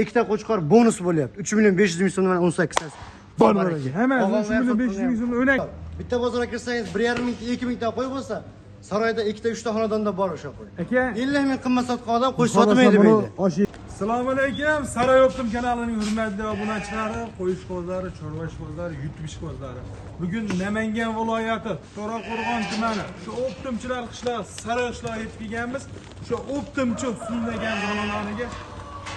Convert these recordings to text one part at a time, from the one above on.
ikkita qo'chqor bonus bo'lyapti. 3 million 500 ming so'mdan 18 tasi. Bor aka. Hemen 3 million 500 ming so'm o'nak. Bitta bozorga kirsangiz 1,5 ming 2 ming ta qo'y bo'lsa, saroyda 2 3 ta xonadonda bor o'sha qo'y. Aka, 50 ming qimmat sotgan odam qo'y sotmaydi deydi. Assalomu alaykum. Saroy Optim kanalining hurmatli obunachilari, qo'yish qo'zlari, chorva ishqozlari, YouTube ishqozlari. Bugun Namangan viloyati To'raqo'rg'on tumani shu optimchilar qishloq, Saroy qishloqiga yetib kelganmiz. Shu optimchi sunlagan zonalariga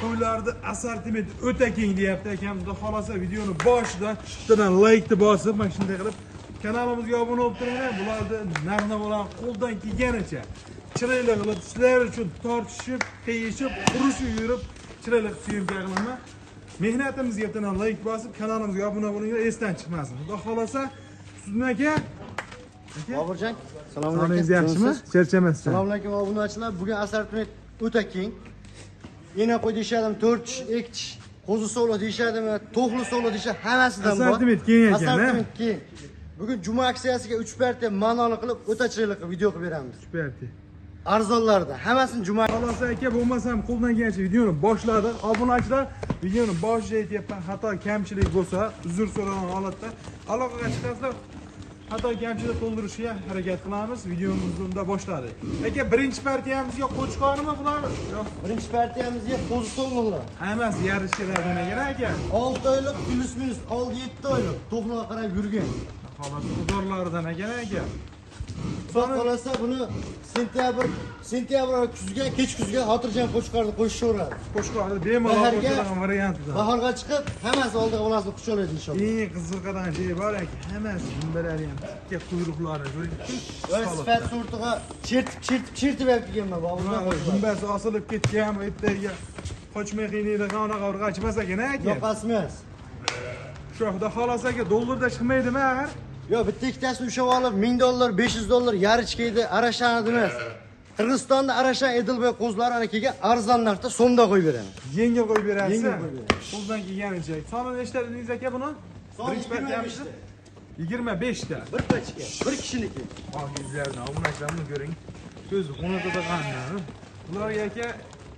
qo'ylarni assortimenti o'ta keng deyapti akam. Xudo xolasa videoni boshida chiptadan like bosib, mana shunday qilib kanalimizga obuna bo'lib turinglar. Bularni narx-navolar qo'ldan kelganicha chiroyli qilib sizlar uchun tortishib, qiyishib, urishib yurib, chiroyli syomka qilaman. Mehnatimizga yerdan like bosib, kanalimizga obuna bo'linglar, esdan chiqmasin. Xudo xolasa, Sizdan aka. Boburjon, assalomu alaykum. Siz yaxshimi? Charchamasdan. Assalomu alaykum obunachilar. Bugun assortiment o'ta keng. Ena qo'y deyshadimi, 4 tish, 2 tish, qo'zi solo deyshadimi, to'xli solo deyshad, hammasidan bor. Assortiment keng ekan, Assortiment keng. Bugun juma aksiyasiga 3 partiya manoli qilib, o'ta chiroyli qilib video qilib beramiz. 3 partiya. Arzonlarda hammasini juma Xalosa aka, bo'lmasam qo'ldan kelgancha videoni boshladik. Obunachilar, videoni boshida aytyapman, xato kamchilik bo'lsa, uzr so'ragan holatda aloqaga chiqasizlar. Xato kamchilik to'ldirishga harakat qilamiz. Videomizni unda boshladik. Aka, birinchi partiyamizga qo'chqormi bular? Yo'q. birinchi partiyamizga qo'zi sololar. Hammasi yarishchilardan ekan aka. 6 oylik plus minus 6-7 oylik to'xliga qarab yurgan. Xalosa bozorlaridan ekan aka. Son qolasa buni sentyabr kuzga, kech kuzga xotirjam qo'chqorni qo'yishaveradi. Qo'chqorni bemalol qo'shadigan variantida. Bahorga chiqib, hammasi oldiga olasini qush oladi inshaalloh. Eng qiziqadigan joyi bor aka, hammasi jumbalari ham tikka quyruqlari ko'rdingmi? Va sifat surtiga chertib olib kelganman Boburjon. Jumbasi osilib ketgan, bu yerga qochmay qiynaydigan anaqa urg'achmas ekan aka. Yo'q, emas. Shu xudo xolasa aka, dollarda chiqmaydimi axir? Yo, bitta ikkitasini ushlab olib $1000, $500 yarichkaydi, arashan emas. Qirg'izistonda arashan Edilboy qo'zlari ana kelgan arzon narxda so'mda qo'yib beraman. Yengil qo'yib berasiz. Yengil qo'yib beramiz. Qo'ldan kelganicha. Soni nechta dedingiz aka buni? Soni 25 ta. Bir pachka, bir kishiniki. Og'izlarni, obunachilarni ko'ring. Ko'zi qonatida qanday. Bularga aka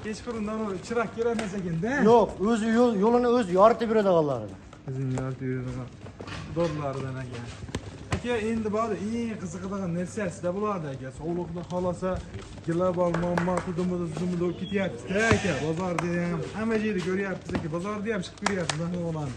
kechqurundan chiroq kerakmas ekanda. Yo'q, o'zi yo'lini o'zi yoritib beradiganlari. O'zini yoritib beradigan dorlaridan aka. Aka, endi bor eng qiziqadigan narsasida bo'ladi aka. Sog'liqni xolasa global muammo tudumida ketyapti aka. Bozorda ham hamma yerda ko'ryapsiz aka. Bozorda ham chiqib ko'ryapsiz narxlarni.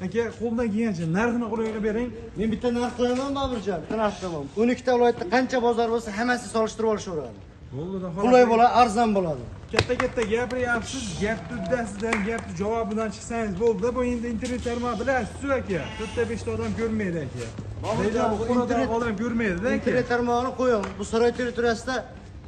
Aka, qo'ldan kelgancha narxini qo'yib bering. Men bitta narx qo'yaman Boburjon, bitta narx qo'yaman. 12 ta viloyatda qancha bozor bo'lsa, hammasini solishtirib olishaveradi. Bo'ldi, Qulay bo'ladi, arzon bo'ladi. Katta gapiryapsiz, gapni uddasidan, gapni javobidan chiqsangiz bo'ldi. Bu endi internet tarmog'i bilasiz aka. 4-5 ta odam ko'rmaydi aka. Boburjon, bu internet odam ko'rmaydi-da aka. Internet tarmog'ini qo'yaman. Bu saroy territoriyasida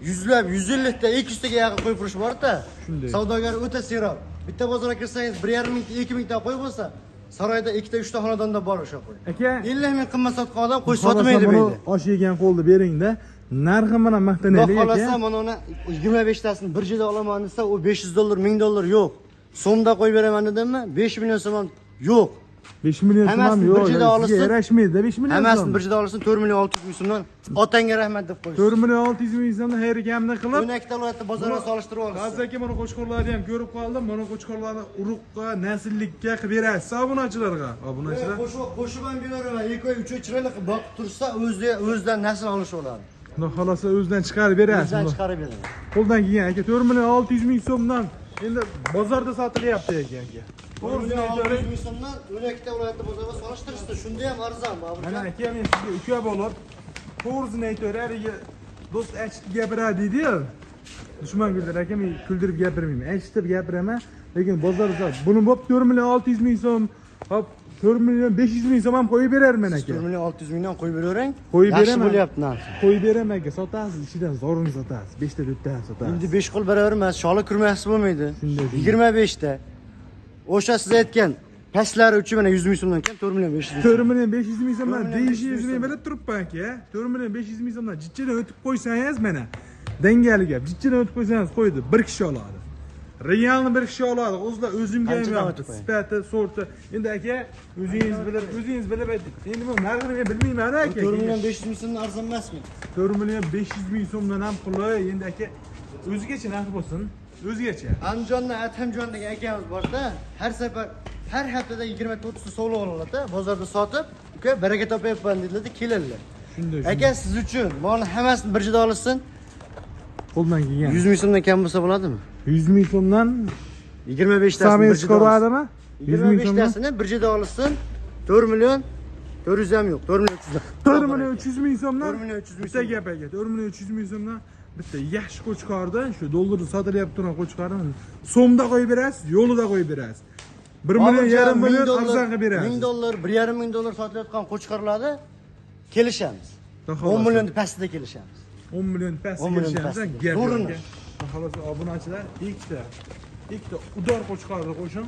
100lab, 150 ta, 200 taga yaqin qo'y qurish bor-da. Shunday. Savdogar o'ta serob. Bitta bozorga kirsangiz 1,5 ming, 2 ming ta qo'y bo'lsa, saroyda 2 ta, 3 ta xonadonda bor o'sha qo'y. Aka, 50 ming qimmat sotgan odam qo'y sotmaydi deydi. Osh yegan qo'lni bering-da. Narxi bilan maqtanaylik aka. Xohlasa mana uni 25 tasini bir joyda olaman desa, u $500, $1000 yo'q. So'mda qo'yib beraman dedimmi? 5 million so'm yo'q. 5 million so'm ham yo'q. Sizga yarashmaydi-da 5 million so'm. Hammasini bir joyda olsin 4 million 600 ming so'mdan otangga rahmat deb qo'ying. 4 million 600 ming so'mdan xayr ekanini qilib, 12 ta viloyatda bozorga solishtirib olasiz. Hozir aka mana qo'chqorlarni ham ko'rib qoldim. Mana qo'chqorlarni urug'ga, nasllikka qilib berasiz obunachilarga. Obunachilar Qo'shib ham beraman. 2 oy 3 oy chiroyli qilib boqib tursa, o'zidan nasl olish oladi. Xudo xolasa o'zidan chiqarib berasiz. O'zidan chiqarib beraman. Qo'ldan kelgan aka 4 million 600 ming so'mdan endi bozorda sotilyapti ekan aka. 4 million 600 ming so'mdan 12 ta viloyatda bozorga solishtirishdi. Shunda ham arzon Boburjon. Mana aka men sizga uka bo'lib, to'g'risini aytaveriga do'st achitib gapiradi deydi-yu. Dushman güldür aka, men kuldirib gapirmayman. Achitib gapiraman, lekin bozorda buni bo'p 4 million 600 ming so'm, hop 4 million 500 ming so'm ham qo'yib berarman aka. 4 million 600 mingdan qo'yib beravering. Qo'yib beraman. Yaxshi bo'lyapti narx. Qo'yib beraman aka, sotasiz, ichidan zorini sotasiz. 5 ta 4 ta sotasiz. Endi 5 qo'l beravermas, sholi kurmasi bo'lmaydi. 25 ta. O'sha siz aytgan pastlari uchun mana 100 ming so'mdan kam 4 million 500 ming. 4 million 500 ming so'mdan deyishingizni men bilib turibman aka. 4 million 500 ming so'mdan jichidan o'tib qo'ysangiz mana dangali gap. Jichidan o'tib qo'ysangiz qo'ydi, bir kishi oladi. Realni bir kishi oladi. O'zimga ham sifati, sorti. Endi aka, o'zingiz bilib endi bu narxini men bilmayman aka. 4 million 500 ming so'mdan arzon emasmi? 4 million 500 ming so'mdan ham qulay. Endi aka o'zigacha narx bo'lsin. O'zgacha. Andijonda Atamjon degan akamiz borda, har safar har haftada 24 ta sovg'a oladi, bozorda sotib, uka baraka topayapman dedilar, keladilar. Shunday. Aka siz uchun meni hammasini bir joyda olsin. Qo'ldan kelgan. 100 ming so'mdan kam bo'lsa bo'ladimi? 100 ming so'mdan 25 tasini bir joyda olsin. chiqaradimi? 25 tasini bir joyda olsin. 4 million 400 ham yo'q, 4 million 300. 4 million 300 ming so'mdan. 4 million 300 ming bitta gap aka. 4 million 300 ming so'mdan bitta yaxshi qo'chqorda shu dollarni sotilyapti turgan qo'chqorni so'mda qo'yib berasiz, yo'lida qo'yib berasiz. 1 million yarim million arzon qilib berasiz. 1000 dollar, 1,5 ming dollar sotilayotgan qo'chqorlarni kelishamiz. Xolos. 10 million pastida kelishamiz. 10 million past 10 million kelishamiz. pastda. Gap yo'q. To'g'ri. Xolos obunachilar ikkita udor qo'chqorni qo'shing.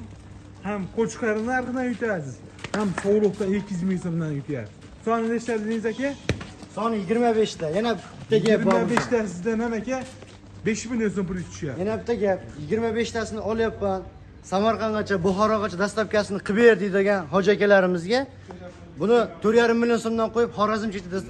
Ham qo'chqorni narxidan yutasiz, ham sog'liqdan 200 ming so'mdan yutyapsiz. Soni nechta dedingiz aka? Soni 25 ta. Yana bitta gap bor. 25 ta sizdan ham aka 5 million so'm pul tushyapti. Yana bitta gap. 25 tasini olyapman. Samarqandgacha, Buxorogacha dastavkasini qilib ber deydigan hoji akalarimizga buni 4,5 million so'mdan qo'yib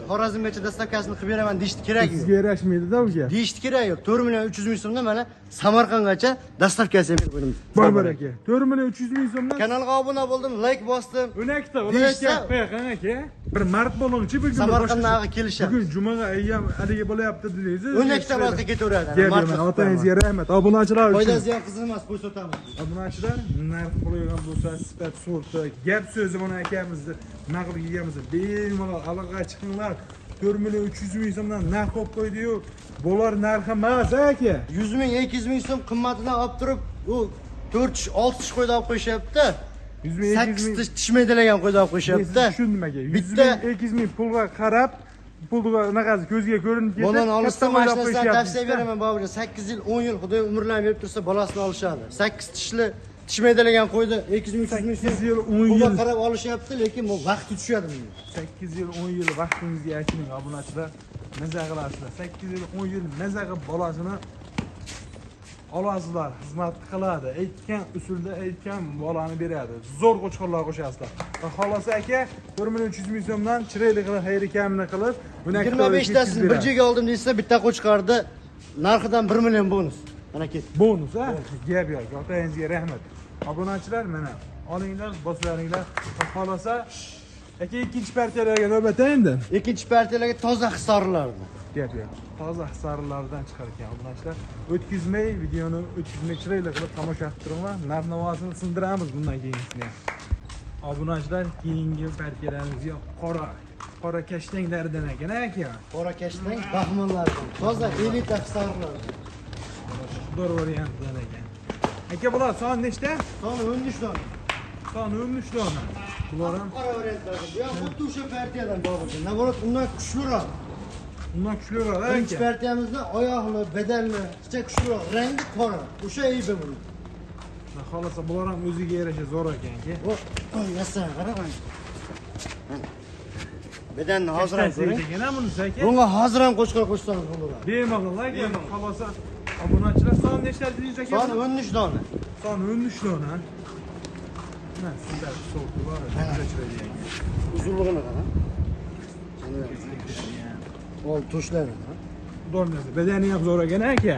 Xorazmgacha dastavkasini qilib beraman deyishdi kerak yo'q. Sizga yarashmaydi-da uga. Deyishdi kerak yo'q. 4 million 300 ming so'mdan mana Samarqandgacha dastavkasini berib qo'ydim. Bor aka. 4 million 300 ming so'mdan. Kanalga obuna bo'ldim, like bosdim. O'nakta, Deyishsa, qo'yaqan aka. Bir mart bo'lingchi bugun. Samarqandga kelishamiz. Bugun jumaga ayyam haliga bo'layapti dedingiz. O'nakta boshqa ketaveradi. Gapman, otangizga rahmat. Obunachilar uchun. Foydasi ham qiziq emas, qo'y sotamiz. Obunachilar narx qo'ygan bo'lsa, sifat sorti, gap so'zi mana akamizni naql qilganmiz. Bemalol aloqaga chiqinglar. 4 million 300 ming so'mdan narx qo'yib qo'ydi-yu. Bular narxi emas aka. 100 ming 200 ming so'm qimmatidan olib turib, u 4 6 tish qo'yda olib qo'yishyapti. 100 ming 8 tish tishmaydilagan qo'yda olib qo'yishyapti. Tushundim aka. 100 Bitta ming 200 ming pulga qarab, pulga naqasi ko'zga ko'rinib ketadi. Bundan olishsa mashinasini tavsiya beraman bobujon. 8 yil, 10 yil Xudo umrlarni berib tursa bolasini olishadi. 8 tishli tishmaydilagan qo'ydi 200 ming 300 ming 8 yil, 10 pulga yil. qarab olishyapti, lekin bu vaqt tushadi bunga. 8 yil 10 yil vaqtingizga ayting obunachilar, maza qilasizlar. 8 yil 10 yil maza qilib bolasini olasizlar, xizmat qiladi. Aytgan usulda aytgan bolani beradi. Zo'r qo'chqorlar qo'shasizlar. Va xolos aka 1 million 300 ming so'mdan chiroyli qilib xayri kamini qilib, 25 tasini bir joyga oldim deysa, bitta qo'chqorni narxidan 1 million bonus. Mana ket. Bonus ha? Gap yo'q. Otangizga rahmat. Obunachilar mana olinglar, boslaringlar. Xolosa aka ikkinchi partiyalarga navbat endi. Ikkinchi partiyalarga toza hisorilarni. Gap yo'q. Toza hisarlardan chiqar ekan obunachilar. O'tkazmay videoni o'tkazmay chiroyli qilib tomosha qilib turinglar. Narx-navosini sindiramiz bundan keyingisini. Obunachilar keyingi partiyalarimiz qora kashtanglardan ekan aka. Qora kashtang baxmonlardan. Toza elita hisorilar. Xudo'r variantdan ekan. Aka bular son nechta? Soni 13 dona. Son 13 dona. Bular ham Qora variantlar. Bu ham xuddi o'sha partiyadan bobujon. Navorat undan kuchliroq. undan kuchliroq Birinchi aka. partiyamizda oyoqli, badalli, kichik kuchliroq, rangi qora. O'sha aybi buni. Xolasa bular ham o'ziga yarasha zo'r ekan-ki. O, yasan, qarang. Bedanni hozir ham ko'ring. Yana bunisi aka. Bunga hozir ham qo'shqor qo'shsangiz bo'laveradi. Bemalol aka. Xolasa obunachilar son nechta dedingiz aka? Soni 13 dona. Son 13 dona. Mana sizlar so'qi bor, chiroyli ekan. Uzunligini qarang. Ol to'shlari. Xudo'rnasi, bedani ham zo'r ekan aka.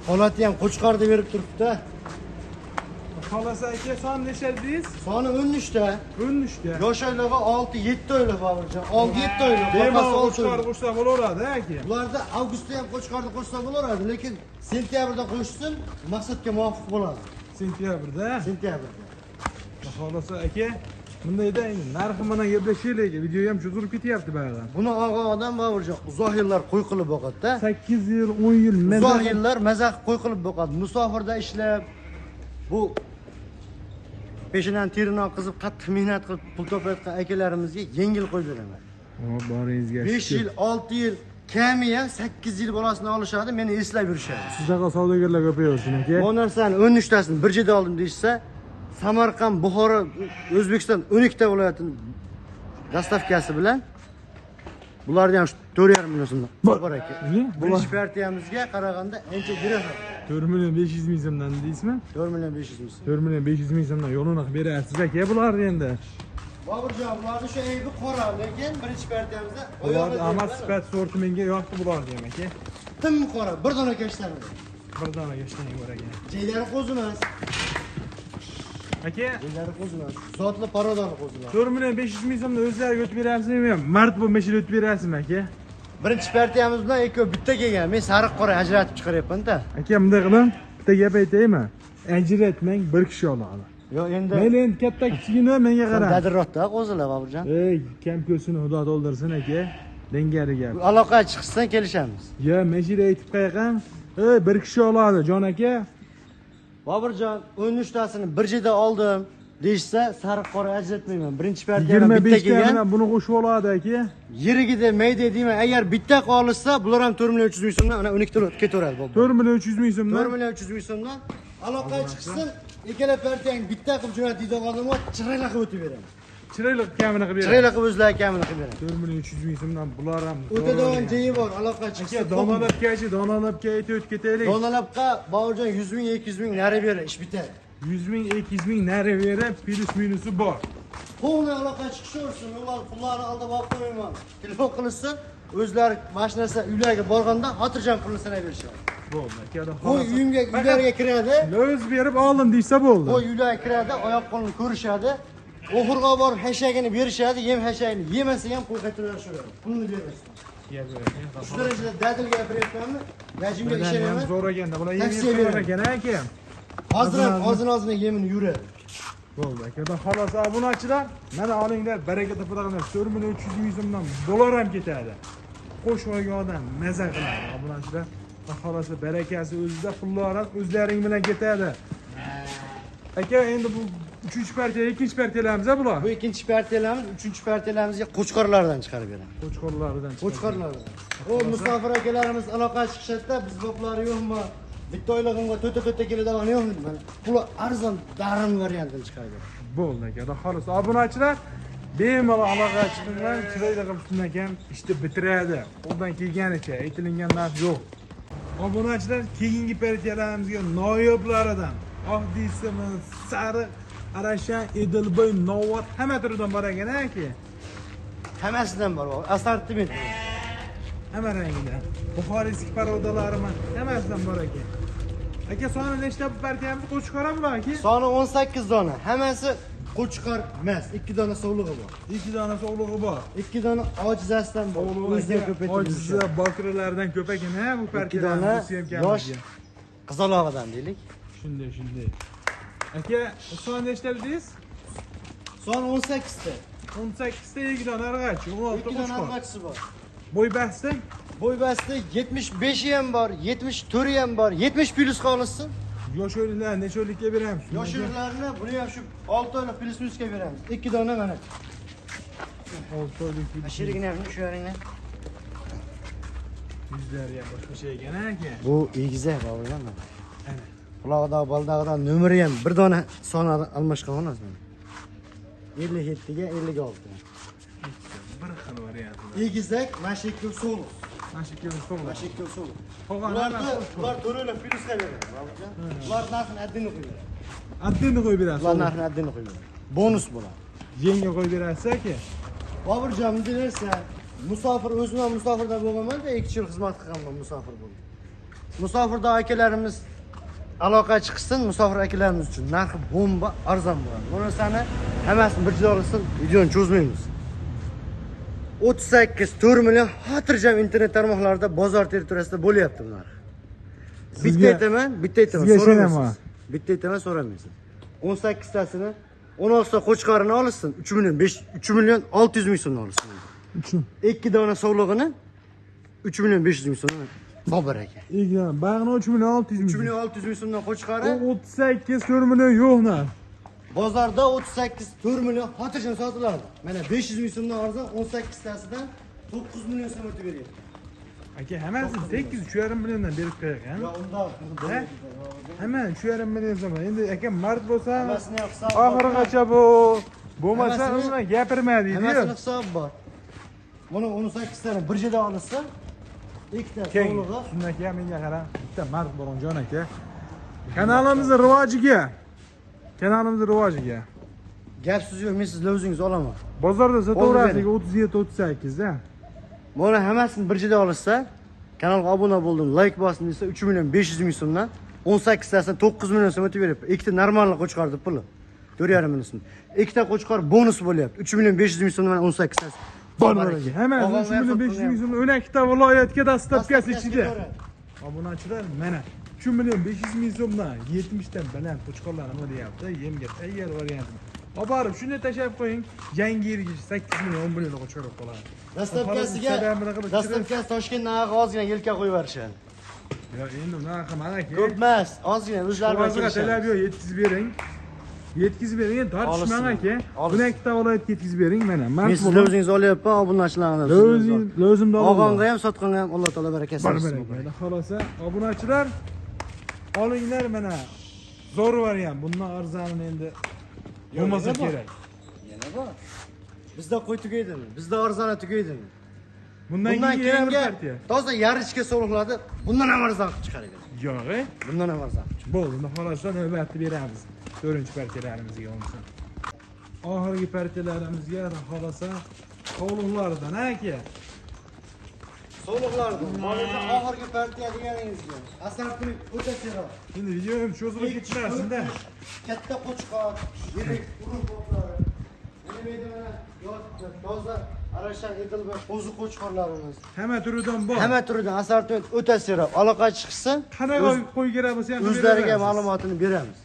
Holati ham qo'chqorda berib turibdi. Xolasa aka son nechta dedingiz? Soni 13 ta. 13 ta. Yosh oylig'i 6-7 oylik bobujon. 6-7 oylik. Bemalol qo'chqor qo'shsa bo'laveradi aka. Ularda avgustda ham qo'chqorni qo'shsa bo'laveradi, lekin sentyabrda qo'shsin, maqsadga muvofiq bo'ladi. Sentyabrda. Sentyabrda. Xolasa aka, bundayda endi narxi bilan gaplashaylik. Video ham cho'zilib ketyapti ba'zan. Buni olgan odam bobujon uzoq yillar qo'y qilib boqadi-da. 8 yil, 10 yil Uzoq yillar maza qo'y qilib boqadi. Musofirda ishlab bu peshinan terini oqizib qattiq mehnat qilib pul topayotgan akalarimizga yengil qo'y beraman. Boringizga 5 yil, 6 yil, kami ham 8 yil bolasini olishadi, meni eslab yurishadi. Sizdaqa savdogarlar ko'payarsin aka. Bu narsani 13 tasini bir joyda oldim deyishsa, Samarqand, Buxoro, O'zbekiston 12 ta viloyatini dastavkasi bilan bularni ham 4,5 million so'mdan bor aka. Birinchi partiyamizga qaraganda ancha beradi. 4 million 500 ming so'mdan deysizmi? 4 million 500 ming so'm. 4 million 500 ming so'mdan yo'lini qilib berasiz aka bularni endi. Boburjon, bularni shu aybi qora, lekin birinchi partiyamizda Bular amas sifat sorti menga yoqdi bularni ham aka. Tim qora, bir dona kashtamadi. Bir dona yoshlarning bor ekan. Jeylari qo'zimas. Aka, Jeylari qo'zimas. Zotli parodali qo'zilar. 4 million 500 ming so'mni o'zlariga o'tib berasizmi? Mart bo'lmasa o'tib berasizmi aka? Birinchi partiyamiz bilan ikkovi bitta kelgan. Men sariq qora ajratib chiqaryapman-da. Aka, bunday qilib, bitta gap aytaymi? Ajratmang, bir kishi oladi. Yo'q, endi Mayli endi katta kichigini menga qara. dadilroqda qo'zilar Boburjon. Ey, kam ko'sini xudo to'ldirsin aka. Dengari gap. Aloqa chiqishsan kelishamiz. Ya, mashina aytib qo'ygan. Ey, bir kishi oladi, jon aka. Boburjon, 13 tasini bir jeda oldim deyishsa, sariq qora ajratmayman. Birinchi partiyadan bitta 25 ta kelgan. bilan buni qo'shib oladi aka. Yirigida mayda deyman. Agar bitta qolsa, bular ham 4 million 300 ming so'mdan ana 12 ta ketaveradi Bobur. 4 million 300 ming 4 so'mdan. million 300 ming so'mdan aloqa chiqsin. Ikkala partiyang bitta qilib jo'nat deydigan odamga chiroyli qilib o'tib beraman. Chiroyli kamini qilib beradi. Chiroyli qilib o'zlari kamini qilib beraman. 4 million 300 ming so'mdan bular ham. O'tadigan joyi bor, aloqa chiqsin. Aka, donalabga aytib o'tib ketaylik. Donalabqa Boburjon 100 ming 200 ming nari beradi, ish bitadi. 100 ming 200 ming nari berib, plus minusi bor. Qo'lni aloqa chiqishaversin, ular pullarni olib olib qo'ymayman. Telefon qilsa, o'zlari mashinasi uylariga borganda xotirjam pulni sanab berishadi. Bo'ldi, aka. Qo'y uylariga kiradi. O'z berib oldim deysa bo'ldi. Qo'y uylariga kiradi, oyoq qo'lini ko'rishadi. Oxurga borib hashagini berishadi, yem hashagini yemasa ham qo'y qaytaraveradi. Pulni bermasdan. Shu darajada dadil gapiryapmanmi? Rajimga ishonaman. Zo'r ekanda, bular Taksiya yem beraman. ekan aka. Ozin yemini yuradi. Bo'ldi, aka. Xolos, obunachilar, mana olinglar, baraka topadilar. 4 million 300 ming so'mdan dollar ham ketadi. Qo'shib olgan odam maza qiladi, obunachilar. Xolos, barakasi o'zida, pullar ham o'zlaring bilan ketadi. Aka, endi bu 3-partiya, 2-partiyalarimiz bular. Bu ikkinchi partiyalarimiz, uchinchi partiyalamizga qo'chqorlardan chiqarib beraman. Qo'chqorlaridan. Qo'chqorlardan. O musofir akalarimiz aloqa chiqishda biz boplari yo'qmi? Bitta oylag'imga to'ta keladigan yo'qmi? Mana pul arzon darim variantini chiqarib beraman. Bo'ldi aka. Xolos, obunachilar bemalol aloqa chiqinglar, chiroyli qilib shundan keyin ishni bitiradi. Qo'ldan kelganicha aytilgan narsa yo'q. Obunachilar keyingi partiyalarimizga noyoblaridan oddiysimi, sariq, arashan, edilboy, novvat hamma turidan bor ekan aka. Hammasidan bor. Assortiment. Hamma rangidan. Buxoriyskiy parodalarimi hammasidan bor ekan. Aka, soni nechta bu partiyamiz qo'chqora bular aka? Soni 18 dona. Hammasi qo'chqor emas. 2 dona sovlig'i bor. 2 dona sog'lig'i bor. 2 dona ojizasidan bor. O'zidan ko'paytirib. Ojiza bokiralardan ko'p ekan-a bu partiyalarimiz ham yosh qizalog'idan deylik. Shunday. Aka, son nechta dedingiz? Son 18 ta. 18 ta 2 dona arg'ach, 16 ta 2 dona qo'chqor. arg'achisi bor. Bo'y basti? Bo'y basti 75i ham bor, 74i ham bor. 70 plus qolsin. Yosh o'yinlar necha oylikka beramiz? Yosh o'yinlarni buni ham shu 6 oylik plus minusga beramiz. 2 dona mana. 6 oylik. Shirigini ham shu yoringni. Yuzlari ham boshqa ekan aka. Bu egizak bo'lgan mana. Ana. Qulog'idan, baldog'idan nomeri ham bir dona son almashgan emas mana. 57 ga 56. Bir xil variant. Egizak mashikil so'l. Mashikil so'l. Mashikil so'l. Qolganlar ular to'raylar plusga beradi. Ular narxini addini qo'yadi. addini qo'yib berasiz. Ular narxini addini qo'yadi. Bonus bo'ladi. Yengil qo'yib berasiz aka. Boburjon bilirsa, musofir o'zimdan musofirda bo'lganman-da, 2 yil xizmat qilganman musofir bo'lib. Musofirda akalarimiz aloqa chiqsin, musofir akalarimiz uchun narxi bomba arzon bo'ladi. Bu narsani hammasini bir joyda olsin, videoni cho'zmaymiz. 38 4 million xotirjam internet tarmoqlarida bozor territoriyasida bo'lyapti bu narx. Bitta aytaman, so'ramaysiz. Bitta aytaman, so'ramaysiz. 18 tasini 16 ta qo'chqorini olsin, 3 million 600 ming so'mdan olsin. 2 dona sovlig'ini 3 million 500 ming so'mdan. Bobur aka. Egan, bag'ni 3 million 600 ming. 3 million 600 ming so'mdan qo'chqori. 38 4 million yo'q narx. Bozorda 38 4 million xotirjam sotiladi. Mana 500 ming so'mdan arzon 18 tasidan 9 million so'm o'tib beryapti. Aka, hammasi 8 3,5 milliondan berib qo'ygan. Yo, unda Hamma 3,5 million so'm. Endi aka mard bo'lsa, hammasini hisob. oxirigacha bu bo'lmasa uni gapirma deydi. Hammasini hisob bor. Buni 18 tani bir joyda olsa, ikkita sovlig'i. Shundan keyin menga qara, bitta mard Boronjon aka. Kanalimizning rivojiga. Gapsiz yo'q, men sizlar o'zingiz olaman. Bozorda sotaverasiz 37 38 da. Buni hammasini bir joyda olsa, kanalga obuna bo'ldim, like bosdim desa 3 million 500 ming so'mdan 18 tasini 9 million so'm o'tib beribdi. Ikkita normal qo'chqor deb puli. 4,5 million so'm. Ikkita qo'chqor bonus bo'lyapti. 3 million 500 ming so'mdan 18 tasi. Baraka. Hemen 3 million 500 ming so'm 12 ta viloyatga dastavkasi ichida. Obunachilar mana 3 million 500 ming so'mdan 70 dan baland qo'chqorlarni deyapti. Yemga tayyor variantni. Oborib shuni tashab qo'ying. Yangi yilga 8 million 10 million qo'chqor qoladi. Dastavkasi Toshkentdan ozgina yelka qo'yib yuborishadi. Ya endi unaqa mana aka. Ko'p emas, ozgina o'zlari bilan Hozir talab yo'q, yetkazib bering. Yetkazib bering, endi tortishmang aka. Buni ikkita viloyatga yetkazib bering mana. Men siz o'zingiz olyapman, obunachilarni. Lozimda olganga ham, sotganga ham Alloh taolo barakasini bersin. Xolosa, obunachilar olinglar mana. Zo'r variant. Bundan arzonini endi bo'lmasa kerak. Yana bor. Bizda qo'y tugaydimi? Bizda arzona tugaydimi? Bundan keyingi toza yarichga so'roqladi. Bundan ham arzon qilib chiqar ekan. Yo'q, bundan ham arzon. Bo'ldi, xolosa navbatni beramiz. 4-partiyalarimizga olsa. Oxirgi partiyalarimizga xolosa so'roqlardan aka. So'roqlardan. Mana oxirgi partiya deganingizga. Asartning o'ta kerak. Endi video ham cho'zilib ketmasin-da. Katta qo'chqor, yirik urug' boqlari. Nima mana toza Arashan Edilbek qo'zi qo'chqorlarimiz. Hamma turidan bor. Hamma turidan assortiment o'ta seroq. Aloqa chiqsa, qanaqa qo'y kerak bo'lsa ham o'zlariga ma'lumotini beramiz.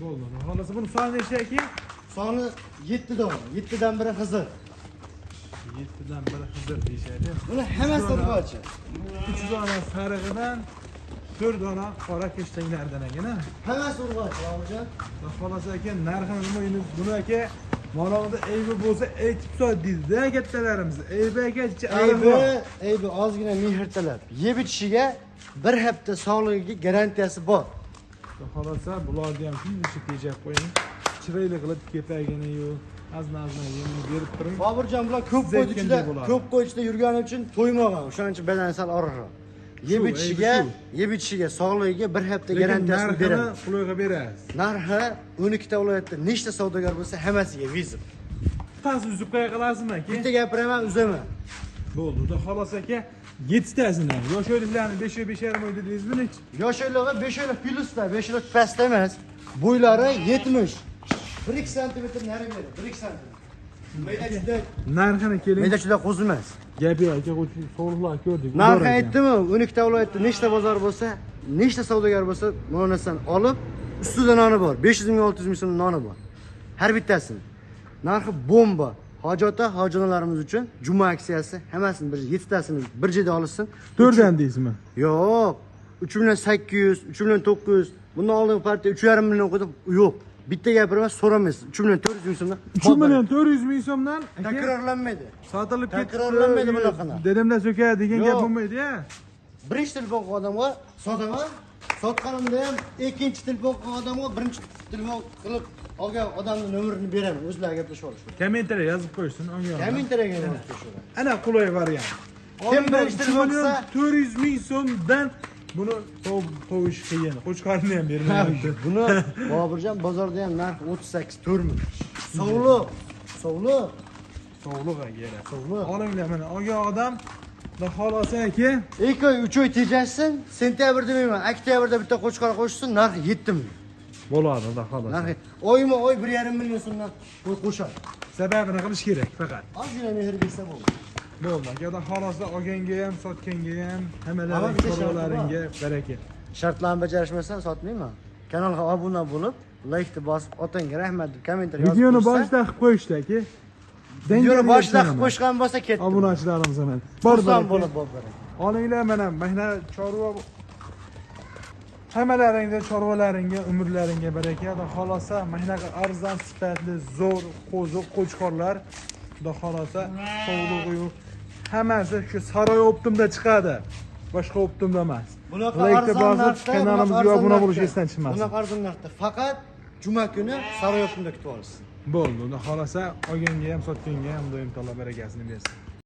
Bo'ldi. Xolasa buni soni nechaki? Soni 7 dona. 7 dan biri Xizr. 7 dan biri Xizr deyshadi. Buni hammasi urg'ochi. 3 dona sarig'idan 4 dona qora keshtinglardan ekan-a. Hammasi urg'ochi, Rauljon. Xolasa aka narxini nima endi buni aka Malag'da aybi bo'lsa aytib sot deydi-da kattalarimiz. Aybi aka aybi ozgina mehr talab. Yeb itishiga bir hafta sog'ligiga garantiyasi bor. Xolasa bularni ham shuncha tejab qo'ying. Chiroyli qilib kepagini yo'q. Azna yemini berib turing. Boburjon bular ko'p qo'y ichida yurgani uchun to'ymagan. O'shaning uchun badan sal og'irroq. Yeb itishiga, sog'ligiga bir hafta garantiyasini beramiz. Qulayga berasiz. Narxi 12 ta viloyatda nechta savdogar bo'lsa, hammasiga vizit. Tas uzib qo'ya qolasizmi aka? Bitta gapiraman, uzaman. Bo'ldi, xudo xolasa aka 7 tasini. Yosh o'liklarni 5.5 oy dedingizmi nech? Yosh o'ylig'i 5 oylik plusda, 5 oylik pastda emas. Bo'ylari 70. 1 sm nariga, 1 sm. Maydachida narxini keling. Maydachida qo'zilmas. Gap yo'q aka, so'rlar ko'rdik. Narxi aytdimi? 12 ta viloyatda nechta bozor bo'lsa, nechta savdogar bo'lsa, mana narsadan olib, ustida noni bor. 500 ming 600 ming so'm noni bor. Har bittasini. Narxi bomba. Hojonalarimiz uchun juma aksiyasi hammasini 7 tasini bir joyda olishsin. 4 dan deysizmi? Yo'q. 3 million 800, 3 million 900. Bundan oldingi partiya 3,5 million qo'ydi. Yo'q. Bitta gapirmas, so'ramaysiz. 3 million 400 ming so'mdan. 3 million 400 ming so'mdan takrorlanmaydi. Sotilib ketdi. Takrorlanmaydi bunaqa. Dedimda so'kadi degan gap bo'lmaydi-ya. Birinchi telefon qilgan odamga sotaman. Sotganimda ham ikkinchi telefon qilgan odamga birinchi telefon qilib olgan odamning nomerini beraman. O'zlari gaplashib olishadi. Kommentariya yozib qo'ysin, olgan. Kommentariyaga yozib qo'yishadi. Ana qulay variant. Kim birinchi telefon qilsa 400 ming so'mdan buni to'yish qiyin. Qo'chqorni ham bermayapti. Buni Boburjon bozorda ham narxi 38 4 Sog'liq. Sog'liq aka. Sog'liq. Olinglar mana olgan odam xudo xolasa aka 2 oy 3 oy tejashsin, sentyabrda demayman, oktyabrda bitta qo'chqor qo'shsin, narxi 7 ming. Bo'ladi xudo xolasa. Narxi oyma-oy 1,5 million so'mdan qo'shadi. Sababini qilish kerak faqat. Ozgina mehr bersa bo'ldi. Bo'ldi. Xudo xolasa olganga ham, sotganga ham, hammalaringga chorvalaringga baraka. Shartlarni bajarishmasan sotmayman. Kanalga obuna bo'lib, like bosib, otangga rahmat deb kommentariy yozib. Videoni boshida qilib qo'yishdi aka. Videoni boshida qilib qo'shgan bo'lsa ketdi. Obunachilarimiz ham. Xursand bo'lib bo'ldi. Olinglar mana mehnat chorva hammalaringga chorvalaringga umrlaringga baraka. Xudo xolasa mehnat arzon sifatli zo'r qo'zi qo'chqorlar xudo xolasa sog'lig'i yo'q. Hammasi shu Saroy Optimda chiqadi. Boshqa Optimda emas. Bunaqa bosib kanalimizga obuna bo'lish esdan chiqmasin. Bunaqa arzon narxda faqat juma kuni Saroy Optimda kutib olasiz. Bo'ldi. Xudo xolasa olganga ham sotganga ham doim to'la barakasini bersin.